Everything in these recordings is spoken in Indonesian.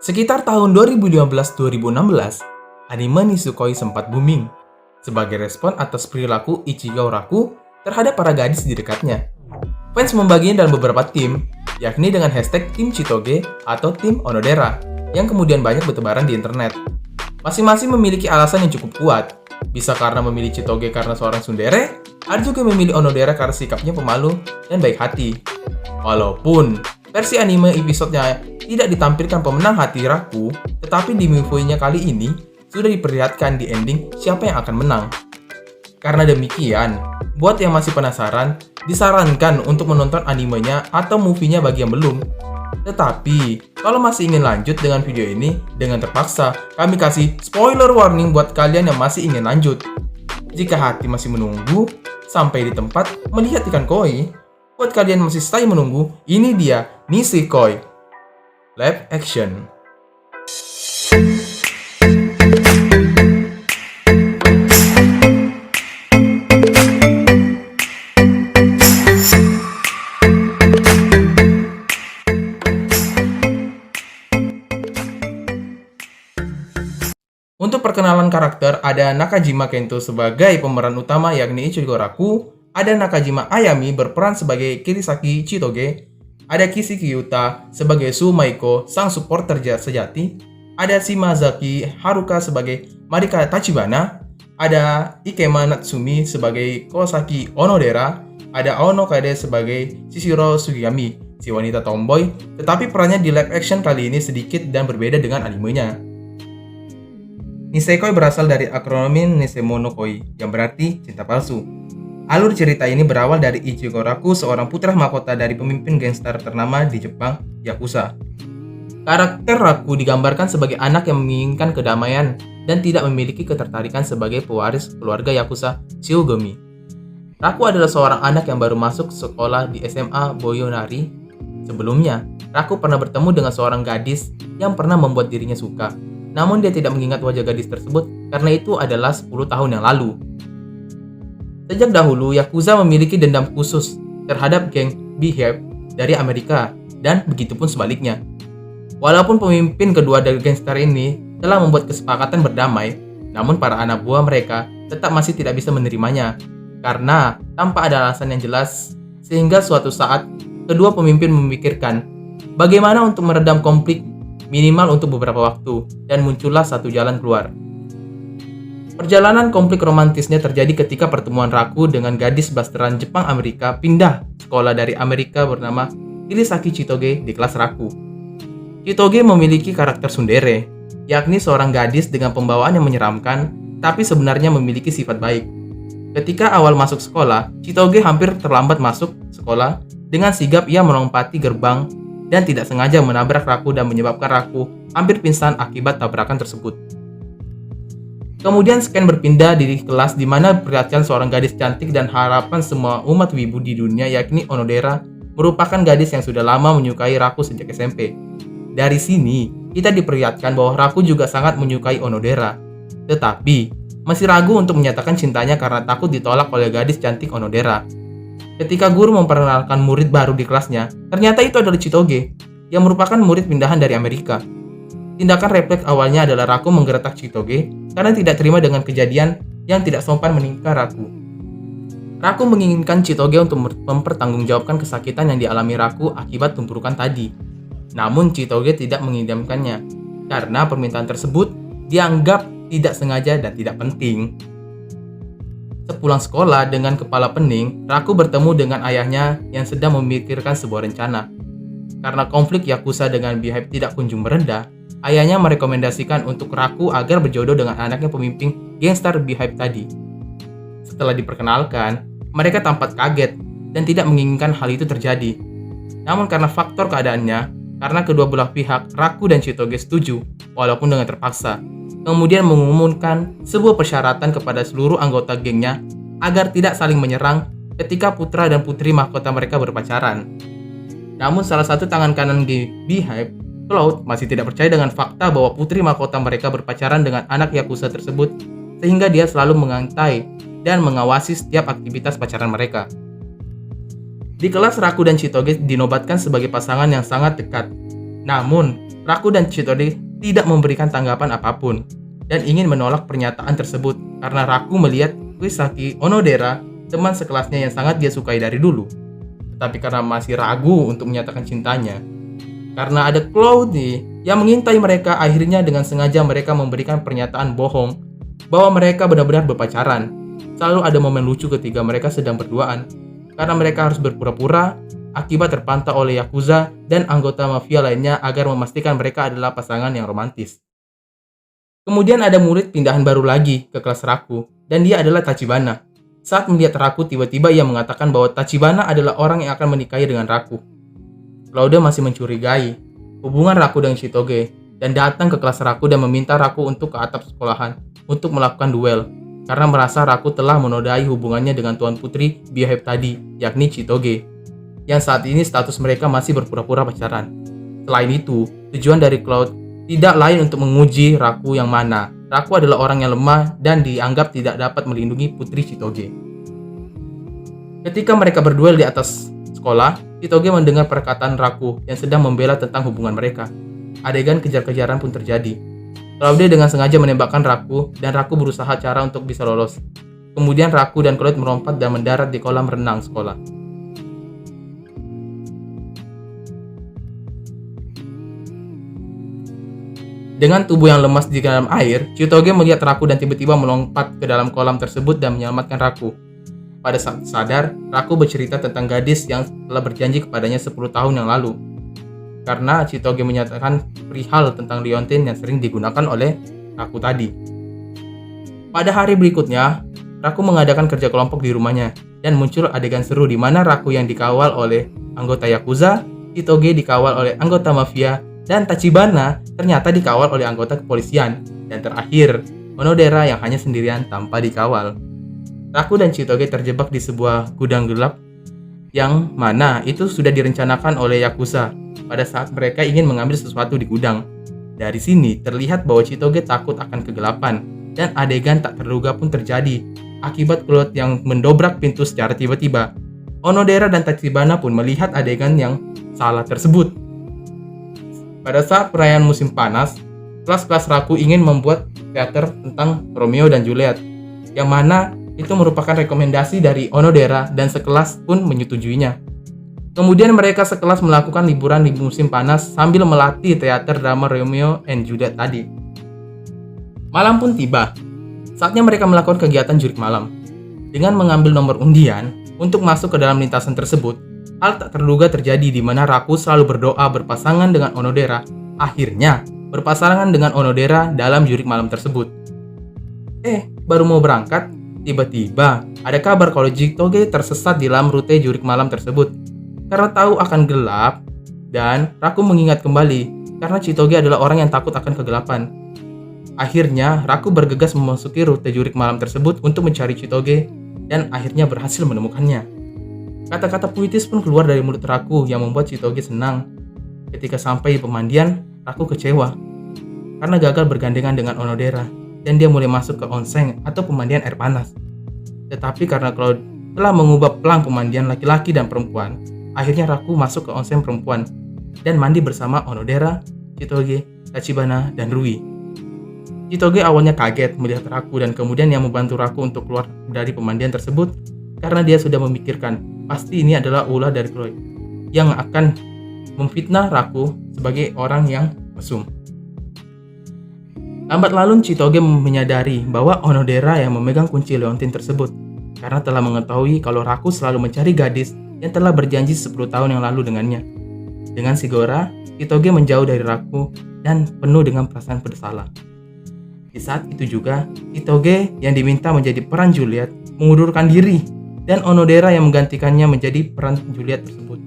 Sekitar tahun 2015-2016, anime Nisukoi sempat booming sebagai respon atas perilaku Ichigo Raku terhadap para gadis di dekatnya. Fans membaginya dalam beberapa tim, yakni dengan hashtag Tim Chitoge atau Tim Onodera, yang kemudian banyak bertebaran di internet. Masing-masing memiliki alasan yang cukup kuat, bisa karena memilih Chitoge karena seorang tsundere, ada juga memilih Onodera karena sikapnya pemalu dan baik hati. Walaupun versi anime episodenya tidak ditampilkan pemenang hati Raku, tetapi di movie-nya kali ini sudah diperlihatkan di ending siapa yang akan menang. Karena demikian, buat yang masih penasaran, disarankan untuk menonton animenya atau movie-nya bagi yang belum. Tetapi, kalau masih ingin lanjut dengan video ini, dengan terpaksa, kami kasih spoiler warning buat kalian yang masih ingin lanjut. Jika hati masih menunggu, sampai di tempat melihat ikan koi, buat kalian masih stay menunggu, ini dia Nisekoi Live Action. Untuk perkenalan karakter, ada Nakajima Kento sebagai pemeran utama yakni Ichigo Raku, ada Nakajima Ayami berperan sebagai Kirisaki Chitoge, ada Kishiki Yuta sebagai Su Maiko, sang supporter sejati, ada Shimazaki Haruka sebagai Marika Tachibana, ada Ikema Natsumi sebagai Kosaki Onodera, ada Ono Kade sebagai Shishiro Sugiyami, si wanita tomboy, tetapi perannya di live action kali ini sedikit dan berbeda dengan animenya. Nisekoi berasal dari akronim Nisemonokoi, yang berarti cinta palsu. Alur cerita ini berawal dari Ichigo Raku, seorang putra mahkota dari pemimpin gangster ternama di Jepang, Yakuza. Karakter Raku digambarkan sebagai anak yang menginginkan kedamaian dan tidak memiliki ketertarikan sebagai pewaris keluarga Yakuza Shiogomi. Raku adalah seorang anak yang baru masuk sekolah di SMA Boyonari. Sebelumnya, Raku pernah bertemu dengan seorang gadis yang pernah membuat dirinya suka. Namun dia tidak mengingat wajah gadis tersebut karena itu adalah 10 tahun yang lalu. Sejak dahulu, Yakuza memiliki dendam khusus terhadap geng Beehive dari Amerika, dan begitupun sebaliknya. Walaupun pemimpin kedua dari gangster ini telah membuat kesepakatan berdamai, namun para anak buah mereka tetap masih tidak bisa menerimanya, karena tanpa ada alasan yang jelas, sehingga suatu saat, kedua pemimpin memikirkan bagaimana untuk meredam konflik minimal untuk beberapa waktu, dan muncullah satu jalan keluar. Perjalanan konflik romantisnya terjadi ketika pertemuan Raku dengan gadis blasteran Jepang-Amerika pindah sekolah dari Amerika bernama Kirisaki Chitoge di kelas Raku. Chitoge memiliki karakter tsundere, yakni seorang gadis dengan pembawaan yang menyeramkan, tapi sebenarnya memiliki sifat baik. Ketika awal masuk sekolah, Chitoge hampir terlambat masuk sekolah. Dengan sigap ia melompati gerbang dan tidak sengaja menabrak Raku dan menyebabkan Raku hampir pingsan akibat tabrakan tersebut. Kemudian Scan berpindah di kelas di mana perhatian seorang gadis cantik dan harapan semua umat wibu di dunia yakni Onodera merupakan gadis yang sudah lama menyukai Raku sejak SMP. Dari sini, kita diperlihatkan bahwa Raku juga sangat menyukai Onodera. Tetapi, masih ragu untuk menyatakan cintanya karena takut ditolak oleh gadis cantik Onodera. Ketika guru memperkenalkan murid baru di kelasnya, ternyata itu adalah Chitoge, yang merupakan murid pindahan dari Amerika. Tindakan refleks awalnya adalah Raku menggeretak Chitoge karena tidak terima dengan kejadian yang tidak sopan menimpa Raku. Raku menginginkan Chitoge untuk mempertanggungjawabkan kesakitan yang dialami Raku akibat tumpukan tadi. Namun Chitoge tidak mengidamkannya karena permintaan tersebut dianggap tidak sengaja dan tidak penting. Sepulang sekolah dengan kepala pening, Raku bertemu dengan ayahnya yang sedang memikirkan sebuah rencana. Karena konflik Yakuza dengan Beehive tidak kunjung mereda, ayahnya merekomendasikan untuk Raku agar berjodoh dengan anaknya pemimpin gangster Beehive tadi. Setelah diperkenalkan, mereka tampak kaget dan tidak menginginkan hal itu terjadi. Namun karena faktor keadaannya, karena kedua belah pihak, Raku dan Chitoge setuju, walaupun dengan terpaksa. Kemudian mengumumkan sebuah persyaratan kepada seluruh anggota gengnya agar tidak saling menyerang ketika putra dan putri mahkota mereka berpacaran. Namun salah satu tangan kanan geng Beehive, Cloud, masih tidak percaya dengan fakta bahwa putri mahkota mereka berpacaran dengan anak Yakuza tersebut, sehingga dia selalu mengintai dan mengawasi setiap aktivitas pacaran mereka. Di kelas, Raku dan Chitoge dinobatkan sebagai pasangan yang sangat dekat. Namun, Raku dan Chitoge tidak memberikan tanggapan apapun dan ingin menolak pernyataan tersebut karena Raku melihat Kuisaki Onodera, teman sekelasnya yang sangat dia sukai dari dulu. Tetapi karena masih ragu untuk menyatakan cintanya, karena ada Cloudy yang mengintai mereka, akhirnya dengan sengaja mereka memberikan pernyataan bohong bahwa mereka benar-benar berpacaran. Selalu ada momen lucu ketika mereka sedang berduaan, karena mereka harus berpura-pura akibat terpantau oleh Yakuza dan anggota mafia lainnya agar memastikan mereka adalah pasangan yang romantis. Kemudian ada murid pindahan baru lagi ke kelas Raku, dan dia adalah Tachibana. Saat melihat Raku, tiba-tiba ia mengatakan bahwa Tachibana adalah orang yang akan menikahi dengan Raku. Claude masih mencurigai hubungan Raku dengan Chitoge dan datang ke kelas Raku dan meminta Raku untuk ke atap sekolahan untuk melakukan duel karena merasa Raku telah menodai hubungannya dengan Tuan Putri Biohab tadi, yakni Chitoge, yang saat ini status mereka masih berpura-pura pacaran. Selain itu, tujuan dari Cloud tidak lain untuk menguji Raku yang mana Raku adalah orang yang lemah dan dianggap tidak dapat melindungi Putri Chitoge. Ketika mereka berduel di atas sekolah, Chitoge mendengar perkataan Raku yang sedang membela tentang hubungan mereka. Adegan kejar-kejaran pun terjadi. Claude dengan sengaja menembakkan Raku dan Raku berusaha cara untuk bisa lolos. Kemudian Raku dan Claude melompat dan mendarat di kolam renang sekolah. Dengan tubuh yang lemas di dalam air, Chitoge melihat Raku dan tiba-tiba melompat ke dalam kolam tersebut dan menyelamatkan Raku. Pada saat sadar, Raku bercerita tentang gadis yang telah berjanji kepadanya 10 tahun yang lalu. Karena Chitoge menyatakan perihal tentang liontin yang sering digunakan oleh Raku tadi. Pada hari berikutnya, Raku mengadakan kerja kelompok di rumahnya dan muncul adegan seru di mana Raku yang dikawal oleh anggota Yakuza, Chitoge dikawal oleh anggota mafia, dan Tachibana ternyata dikawal oleh anggota kepolisian, dan terakhir Onodera yang hanya sendirian tanpa dikawal. Raku dan Chitoge terjebak di sebuah gudang gelap yang mana itu sudah direncanakan oleh Yakuza pada saat mereka ingin mengambil sesuatu di gudang. Dari sini terlihat bahwa Chitoge takut akan kegelapan dan adegan tak terduga pun terjadi akibat Claude yang mendobrak pintu secara tiba-tiba. Onodera dan Tachibana pun melihat adegan yang salah tersebut. Pada saat perayaan musim panas, kelas-kelas Raku ingin membuat teater tentang Romeo dan Juliet, yang mana itu merupakan rekomendasi dari Onodera dan sekelas pun menyetujuinya. Kemudian mereka sekelas melakukan liburan di musim panas sambil melatih teater drama Romeo and Juliet tadi. Malam pun tiba, saatnya mereka melakukan kegiatan jurik malam. Dengan mengambil nomor undian untuk masuk ke dalam lintasan tersebut, hal tak terduga terjadi di mana Raku selalu berdoa berpasangan dengan Onodera, akhirnya berpasangan dengan Onodera dalam jurik malam tersebut. Baru mau berangkat, tiba-tiba ada kabar kalau Chitoge tersesat di dalam rute jurik malam tersebut. Karena tahu akan gelap, dan Raku mengingat kembali karena Chitoge adalah orang yang takut akan kegelapan. Akhirnya Raku bergegas memasuki rute jurik malam tersebut untuk mencari Chitoge dan akhirnya berhasil menemukannya. Kata-kata puitis pun keluar dari mulut Raku yang membuat Chitoge senang. Ketika sampai di pemandian, Raku kecewa karena gagal bergandengan dengan Onodera dan dia mulai masuk ke onsen atau pemandian air panas. Tetapi karena Claude telah mengubah pelang pemandian laki-laki dan perempuan, akhirnya Raku masuk ke onsen perempuan dan mandi bersama Onodera, Chitoge, Tachibana, dan Rui. Chitoge awalnya kaget melihat Raku dan kemudian yang membantu Raku untuk keluar dari pemandian tersebut karena dia sudah memikirkan pasti ini adalah ulah dari Chloe yang akan memfitnah Raku sebagai orang yang mesum. Lambat laun Chitoge menyadari bahwa Onodera yang memegang kunci leontin tersebut karena telah mengetahui kalau Raku selalu mencari gadis yang telah berjanji 10 tahun yang lalu dengannya. Dengan sigora, Chitoge menjauh dari Raku dan penuh dengan perasaan bersalah. Di saat itu juga, Chitoge yang diminta menjadi peran Juliet mengundurkan diri dan Onodera yang menggantikannya menjadi peran Juliet tersebut.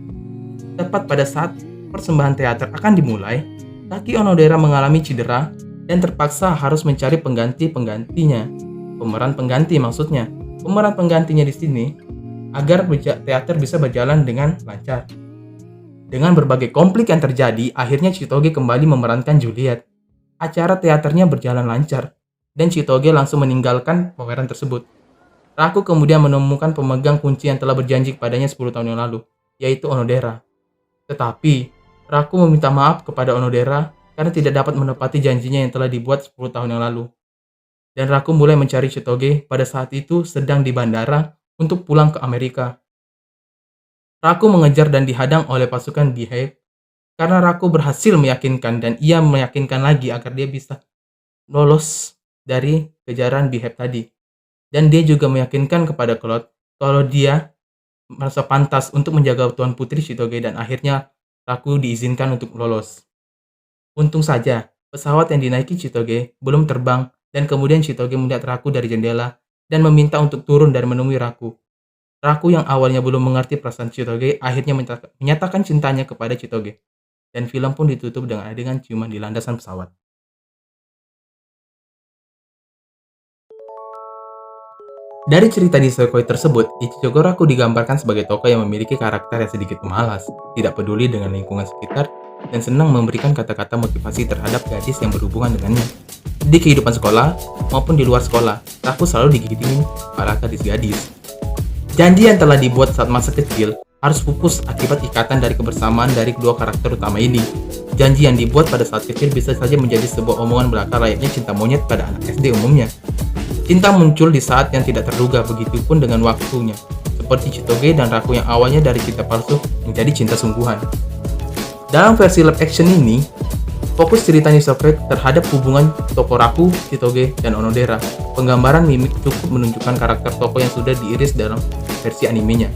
Tepat pada saat persembahan teater akan dimulai, kaki Onodera mengalami cedera dan terpaksa harus mencari penggantinya. Pemeran pengganti maksudnya. Pemeran penggantinya di sini agar teater bisa berjalan dengan lancar. Dengan berbagai konflik yang terjadi, akhirnya Chitoge kembali memerankan Juliet. Acara teaternya berjalan lancar dan Chitoge langsung meninggalkan pemeran tersebut. Raku kemudian menemukan pemegang kunci yang telah berjanji kepadanya 10 tahun yang lalu, yaitu Onodera. Tetapi, Raku meminta maaf kepada Onodera karena tidak dapat menepati janjinya yang telah dibuat 10 tahun yang lalu. Dan Raku mulai mencari Chitoge pada saat itu sedang di bandara untuk pulang ke Amerika. Raku mengejar dan dihadang oleh pasukan Beehive karena Raku berhasil meyakinkan dan ia meyakinkan lagi agar dia bisa lolos dari kejaran Beehive tadi. Dan dia juga meyakinkan kepada Cloud kalau dia merasa pantas untuk menjaga Tuan Putri Chitoge dan akhirnya Raku diizinkan untuk lolos. Untung saja, pesawat yang dinaiki Chitoge belum terbang dan kemudian Chitoge melihat Raku dari jendela dan meminta untuk turun dan menemui Raku. Raku yang awalnya belum mengerti perasaan Chitoge akhirnya menyatakan cintanya kepada Chitoge. Dan film pun ditutup dengan adegan ciuman di landasan pesawat. Dari cerita di Sekoi tersebut, Ichigo Raku digambarkan sebagai tokoh yang memiliki karakter yang sedikit pemalas, tidak peduli dengan lingkungan sekitar, dan senang memberikan kata-kata motivasi terhadap gadis yang berhubungan dengannya. Di kehidupan sekolah maupun di luar sekolah, Raku selalu digigitinin para gadis-gadis. Janji yang telah dibuat saat masa kecil harus pupus akibat ikatan dari kebersamaan dari kedua karakter utama ini. Janji yang dibuat pada saat kecil bisa saja menjadi sebuah omongan belaka layaknya cinta monyet pada anak SD umumnya. Cinta muncul di saat yang tidak terduga, begitupun dengan waktunya. Seperti Chitoge dan Raku yang awalnya dari cinta palsu menjadi cinta sungguhan. Dalam versi live action ini, fokus cerita Nisekoi terhadap hubungan tokoh Raku, Chitoge, dan Onodera. Penggambaran mimik cukup menunjukkan karakter tokoh yang sudah diiris dalam versi animenya.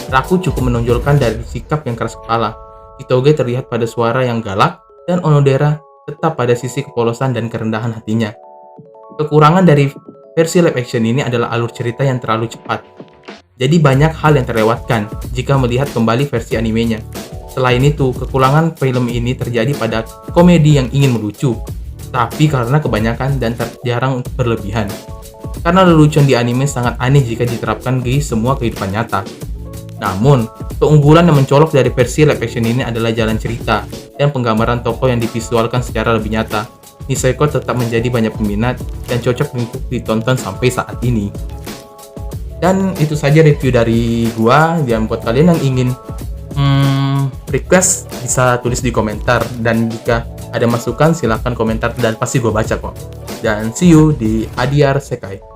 Raku cukup menonjolkan dari sikap yang keras kepala. Chitoge terlihat pada suara yang galak, dan Onodera tetap pada sisi kepolosan dan kerendahan hatinya. Kekurangan dari versi live action ini adalah alur cerita yang terlalu cepat. Jadi banyak hal yang terlewatkan jika melihat kembali versi animenya. Selain itu, kekurangan film ini terjadi pada komedi yang ingin melucu, tapi karena kebanyakan dan jarang berlebihan. Karena lelucon di anime sangat aneh jika diterapkan di semua kehidupan nyata. Namun, keunggulan yang mencolok dari versi live action ini adalah jalan cerita dan penggambaran tokoh yang divisualkan secara lebih nyata. Nisekoi tetap menjadi banyak peminat dan cocok untuk ditonton sampai saat ini. Dan itu saja review dari gua. Dan buat kalian yang ingin request bisa tulis di komentar, dan jika ada masukan silahkan komentar dan pasti gua baca kok. Dan see you di Adiar Sekai.